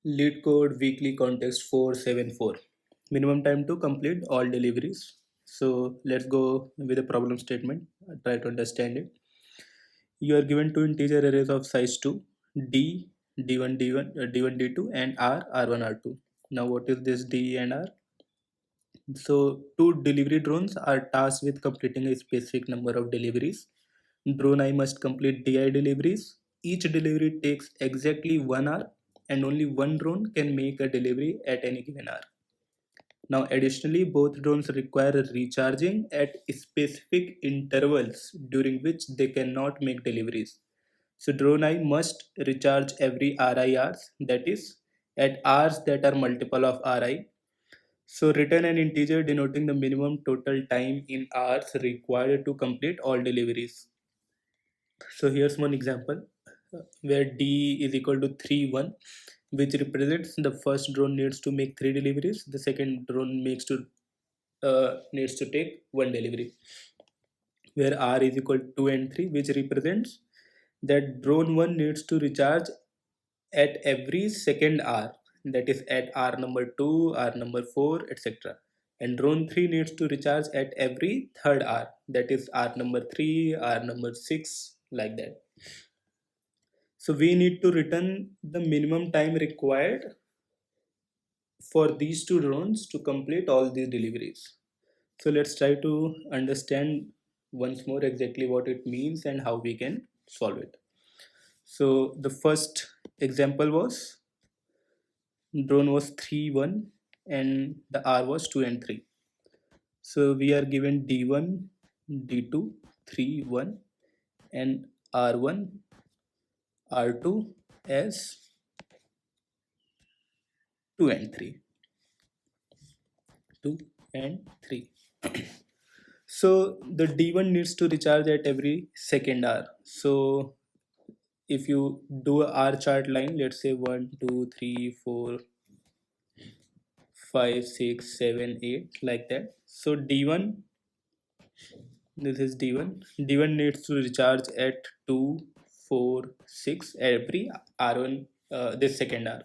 LeetCode Weekly Contest 474. Minimum time to complete all deliveries. So let's go with the problem statement. Try to understand it. You are given two integer arrays of size 2, D, D1, D1, D2, and R, R1, R2. Now, what is this D and R? So, two delivery drones are tasked with completing a specific number of deliveries. Drone I must complete DI deliveries. Each delivery takes exactly 1 hour, and only one drone can make a delivery at any given hour. Now, additionally, both drones require recharging at specific intervals during which they cannot make deliveries. So, drone I must recharge every RI hours, that is, at hours that are multiple of RI. So, return an integer denoting the minimum total time in hours required to complete all deliveries. So here's one example where D is equal to 3, 1, which represents the first drone needs to make 3 deliveries, the second drone needs to take 1 delivery. Where R is equal to 2 and 3, which represents that drone 1 needs to recharge at every second hour, that is at hour number 2, hour number 4, etc. And drone 3 needs to recharge at every third hour, that is hour number 3, hour number 6, like that. So we need to return the minimum time required for these two drones to complete all these deliveries. So let's try to understand once more exactly what it means and how we can solve it. So the first example was drone was 3, 1 and the R was 2 and 3. So we are given D1, D2, 3, 1 and R1, R2 as 2 and 3. 2 and 3. So the D1 needs to recharge at every second hour. So if you do a R chart line, let's say 1, 2, 3, 4, 5, 6, 7, 8, like that. So D1, this is D1. D1 needs to recharge at 2, 4, 6 every R1, this second hour.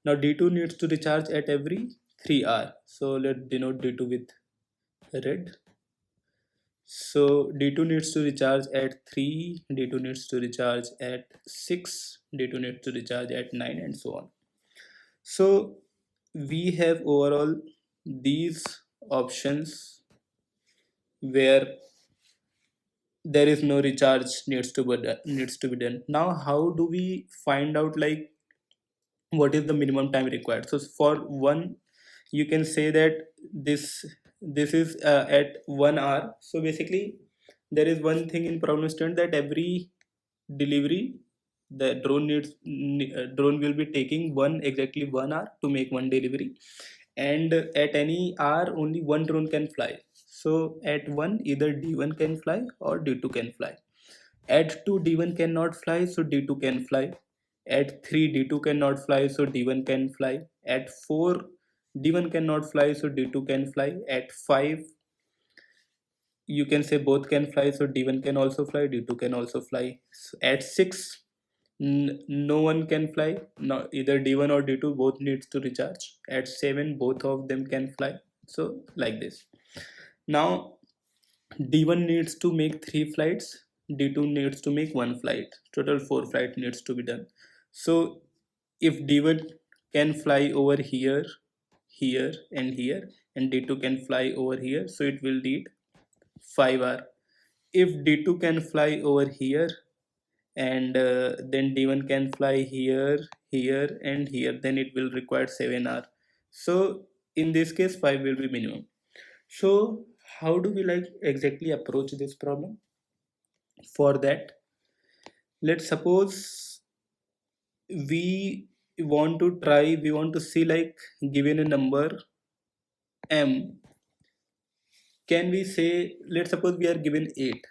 Now D2 needs to recharge at every 3 hour. So let's denote D2 with red. So D2 needs to recharge at 3, D2 needs to recharge at 6, D2 needs to recharge at 9, and so on. So we have overall these options where there is no recharge needs to be done. Now how do we find out like what is the minimum time required? So for one, you can say that this is at 1 hour. So basically there is one thing in problem statement that every delivery the drone will be taking exactly 1 hour to make one delivery, and at any hour only one drone can fly. So at 1 either D1 can fly or D2 can fly. At 2 D1 cannot fly, so D2 can fly. At 3 D2 cannot fly, so D1 can fly. At 4 D1 cannot fly, so D2 can fly. At 5 you can say both can fly, so D1 can also fly, D2 can also fly. So at 6 no one can fly, no, either D1 or D2 both needs to recharge. At 7 both of them can fly. So like this. Now D1 needs to make 3 flights, D2 needs to make 1 flight. Total 4 flight needs to be done. So if D1 can fly over here, here and here, and D2 can fly over here, so it will need 5 hour. If D2 can fly over here and then D1 can fly here, here and here, then it will require 7 hour. So in this case 5 will be minimum. So how do we like exactly approach this problem? For that, let's suppose we we want to see like given a number m, can we say, let's suppose we are given 8,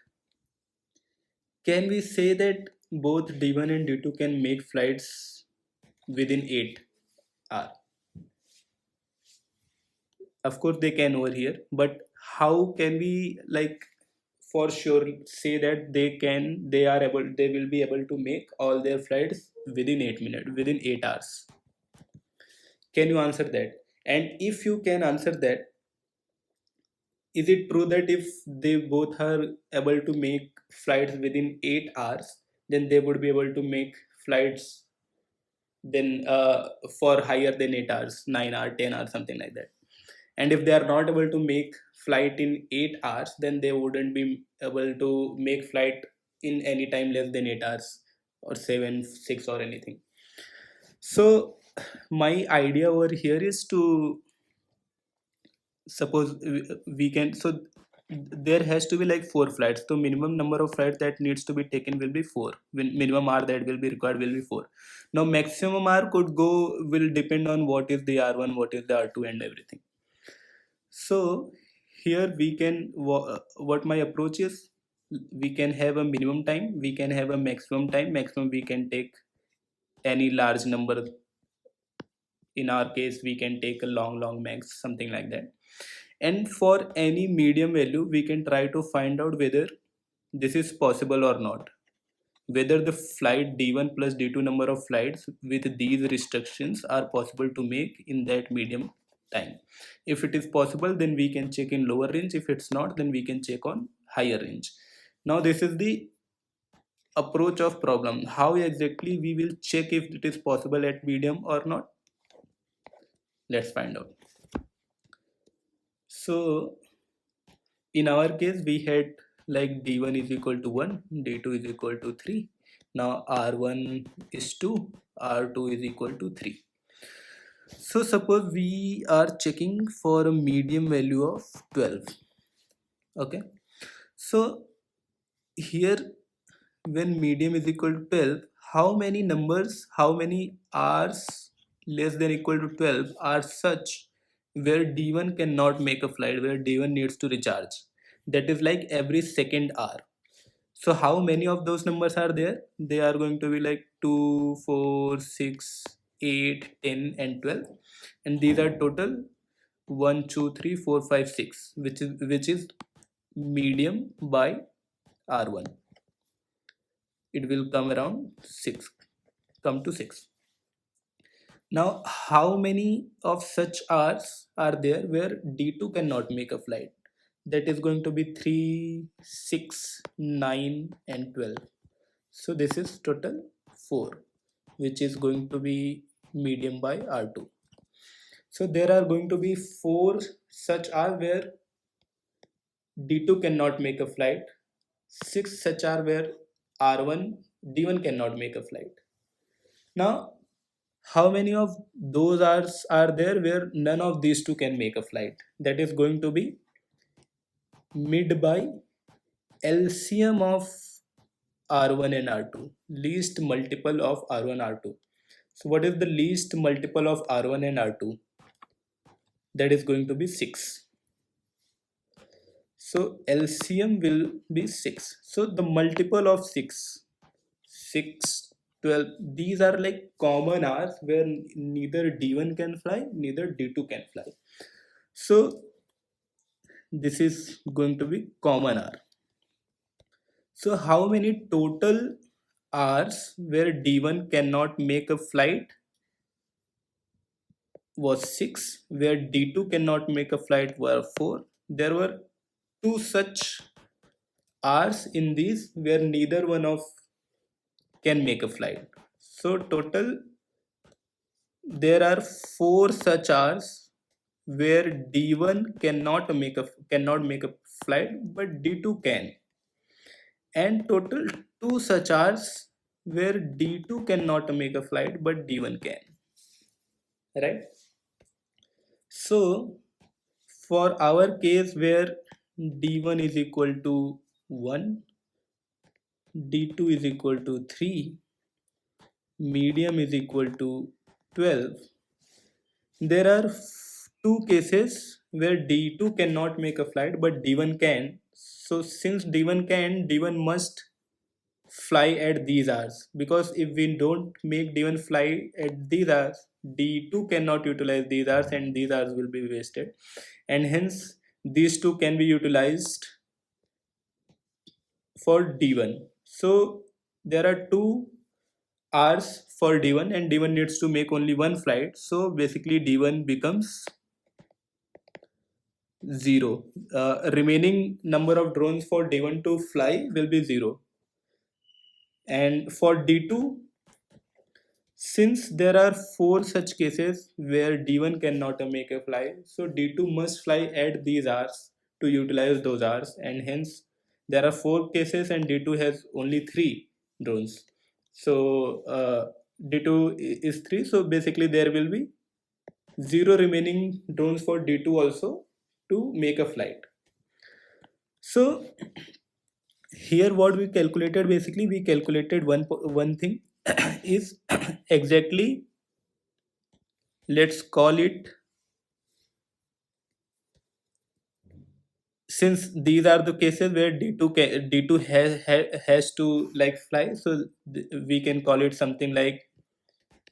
can we say that both D1 and D2 can make flights within 8 hours? Of course they can over here, but how can we like for sure say that they will be able to make all their flights within 8 minutes, within 8 hours? Can you answer that? And if you can answer that, is it true that if they both are able to make flights within 8 hours, then they would be able to make flights then for higher than 8 hours, 9 hours, 10 hours, something like that? And if they are not able to make flight in 8 hours, then they wouldn't be able to make flight in any time less than 8 hours or 7, 6 or anything. So my idea over here is to suppose we can, so there has to be like 4 flights, so minimum number of flights that needs to be taken will be 4. When minimum hour that will be required will be 4. Now maximum hour could go, will depend on what is the R1, what is the R2 and everything. So here we can, what my approach is, we can have a minimum time, we can have a maximum time. Maximum we can take any large number. In our case we can take a long max, something like that. And for any medium value we can try to find out whether this is possible or not, whether the flight d1 plus d2 number of flights with these restrictions are possible to make in that medium time. If it is possible, then we can check in lower range. If it's not, then we can check on higher range. Now this is the approach of problem. How exactly we will check if it is possible at medium or not? Let's find out. So in our case we had like d1 is equal to 1, d2 is equal to 3. Now r1 is 2, r2 is equal to 3. So suppose we are checking for a medium value of 12. Okay, so here when medium is equal to 12, how many numbers, how many hours less than equal to 12 are such where d1 cannot make a flight, where d1 needs to recharge? That is like every second hour. So how many of those numbers are there? They are going to be like 2, 4, 6, 8, 10 and 12. And these are total 1, 2, 3, 4, 5, 6, which is medium by R1. It will come around 6, come to 6. Now how many of such hours are there where D2 cannot make a flight? That is going to be 3, 6, 9 and 12. So this is total 4, which is going to be medium by R2. So there are going to be 4 such hours where D2 cannot make a flight, 6 such are where R1, D1 cannot make a flight. Now how many of those hours are there where none of these two can make a flight? That is going to be mid by LCM of R1 and R2, least multiple of R1 R2. So what is the least multiple of R1 and R2? That is going to be 6. So LCM will be 6. So the multiple of 6, 6, 12, these are like common hours where neither D1 can fly, neither D2 can fly. So this is going to be common hour. So how many total hours where D1 cannot make a flight was 6, where D2 cannot make a flight were 4. There were 2 such hours in these where neither one of can make a flight. So total there are 4 such hours where D1 cannot make a flight but D2 can, and total 2 such hours where D2 cannot make a flight but D1 can, right? So for our case where D1 is equal to 1, D2 is equal to 3, medium is equal to 12, there are 2 cases where D2 cannot make a flight but D1 can. So since D1 can, D1 must fly at these hours, because if we don't make D1 fly at these hours, D2 cannot utilize these hours and these hours will be wasted, and hence these two can be utilized for D1. So there are 2 hours for D1 and D1 needs to make only one flight. So basically D1 becomes 0. Remaining number of drones for D1 to fly will be 0. And for D2, since there are 4 such cases where D1 cannot make a fly, so D2 must fly at these hours to utilize those hours, and hence there are 4 cases and D2 has only 3 drones. So D2 is 3, so basically there will be 0 remaining drones for D2 also to make a flight. So here what we calculated, basically we calculated one thing is exactly, let's call it, since these are the cases where D2 has to like fly, so we can call it something like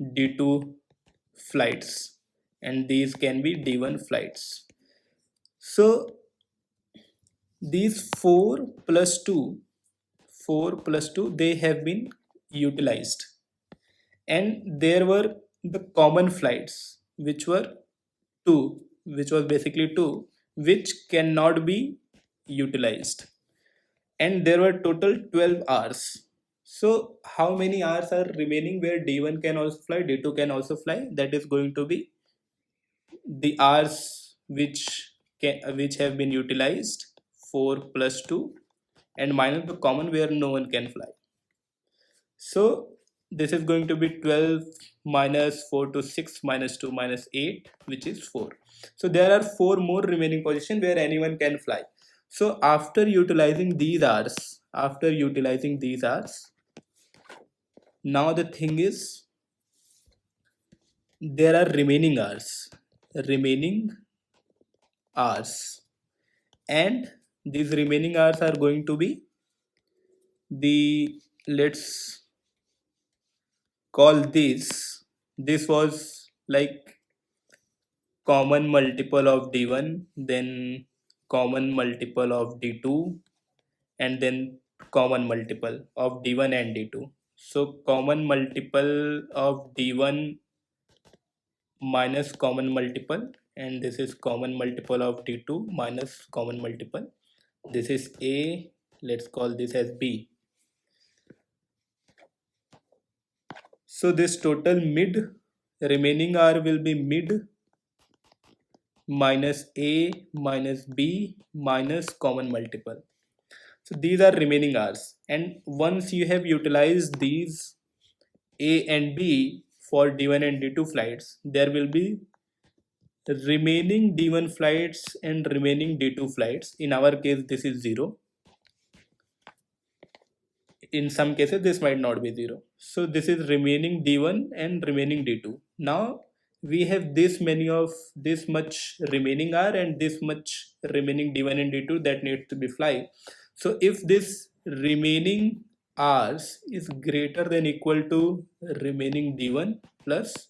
D2 flights, and these can be D1 flights. So these 4 plus 2 they have been utilized, and there were the common flights which were 2, which was basically 2, which cannot be utilized, and there were total 12 hours. So how many hours are remaining where D1 can also fly, D2 can also fly? That is going to be the hours which have been utilized, 4 plus 2, and minus the common where no one can fly. So this is going to be 12 minus 4 to 6 minus 2 minus 8, which is 4. So there are 4 more remaining positions where anyone can fly. So after utilizing these hours, now the thing is there are remaining hours, and these remaining hours are going to be the, let's call this was like common multiple of D1, then common multiple of D2, and then common multiple of D1 and D2. So common multiple of D1 minus common multiple, and this is common multiple of D2 minus common multiple. This is A, let's call this as B. So this total remaining R will be mid minus A minus B minus common multiple. So these are remaining R's, and once you have utilized these A and B for D1 and D2 flights, there will be remaining D1 flights and remaining D2 flights. In our case this is 0. In some cases this might not be 0. So this is remaining D1 and remaining D2. Now we have this much remaining R and this much remaining D1 and D2 that needs to be fly. So if this remaining R's is greater than equal to remaining D1 plus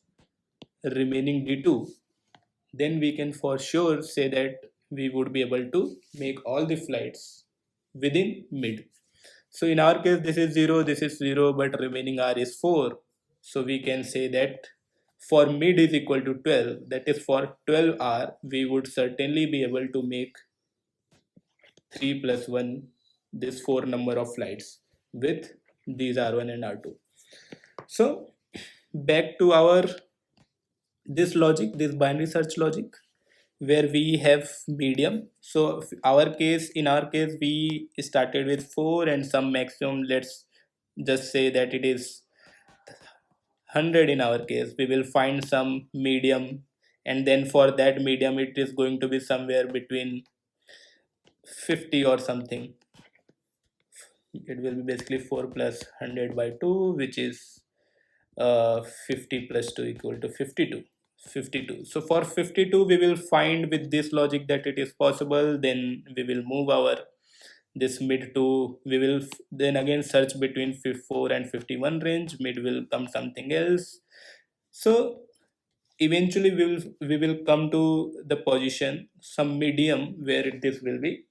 remaining D2, then we can for sure say that we would be able to make all the flights within mid. So in our case this is 0, but remaining R is 4. So we can say that for mid is equal to 12, that is for 12 R we would certainly be able to make 3 plus 1, this 4 number of flights with these R1 and R2. So back to our this logic, this binary search logic, where we have medium. So in our case we started with 4 and some maximum, let's just say that it is 100. In our case we will find some medium, and then for that medium it is going to be somewhere between 50 or something. It will be basically 4 plus 100 by 2, which is 50 plus 2 equal to 52. So for 52 we will find with this logic that it is possible. Then we will move our this mid to, we will then again search between 4 and 51 range. Mid will come something else. So eventually we will come to the position some medium where this will be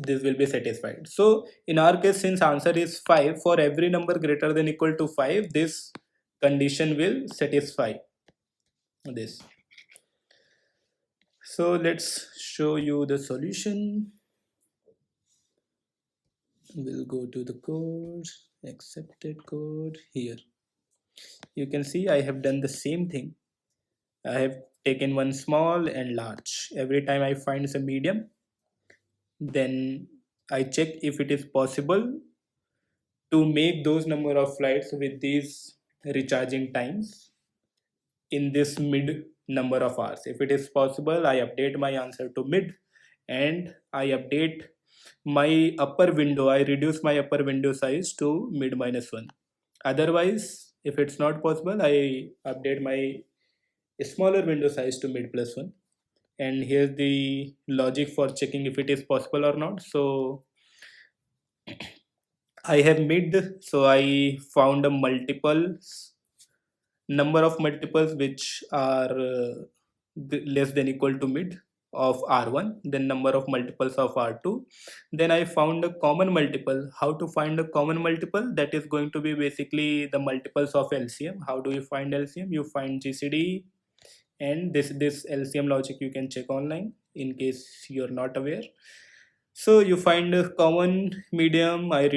this will be satisfied. So in our case, since answer is 5, for every number greater than equal to 5, this condition will satisfy this. So let's show you the solution. We'll go to the code, accepted code. Here you can see I have done the same thing. I have taken one small and large. Every time I find some medium, then I check if it is possible to make those number of flights with these recharging times in this mid number of hours. If it is possible, I update my answer to mid, and I update my upper window. I reduce my upper window size to mid -1. Otherwise, if it's not possible, I update my smaller window size to mid +1. And here's the logic for checking if it is possible or not. So I have mid, so I found a number of multiples which are less than equal to mid of R1, then number of multiples of R2. Then I found a common multiple. How to find a common multiple? That is going to be basically the multiples of LCM. How do you find LCM? You find GCD, and this LCM logic you can check online in case you're not aware. So you find a common medium. I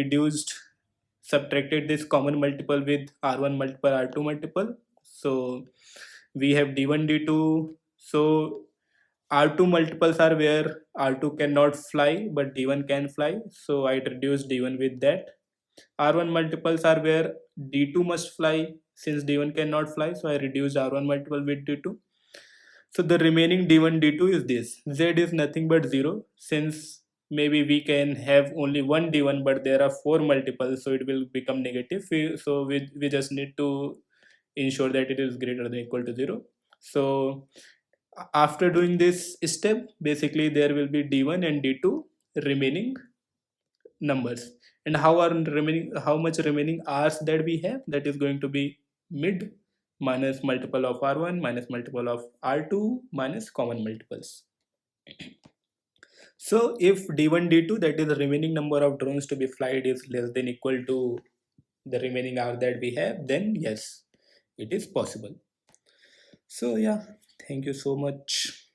subtracted this common multiple with R1 multiple, R2 multiple. So we have D1, D2. So R2 multiples are where R2 cannot fly, but D1 can fly. So I reduced D1 with that. R1 multiples are where D2 must fly since D1 cannot fly. So I reduced R1 multiple with D2. So the remaining D1, D2 is this. Z is nothing but 0, since maybe we can have only one D1 but there are 4 multiples, so it will become negative. So we just need to ensure that it is greater than equal to 0. So after doing this step, basically there will be D1 and D2 remaining numbers. And how much remaining R's that we have? That is going to be mid minus multiple of R1 minus multiple of R2 minus common multiples. So if D1, D2, that is the remaining number of drones to be flight, is less than equal to the remaining R that we have, then yes, it is possible. So yeah, thank you so much.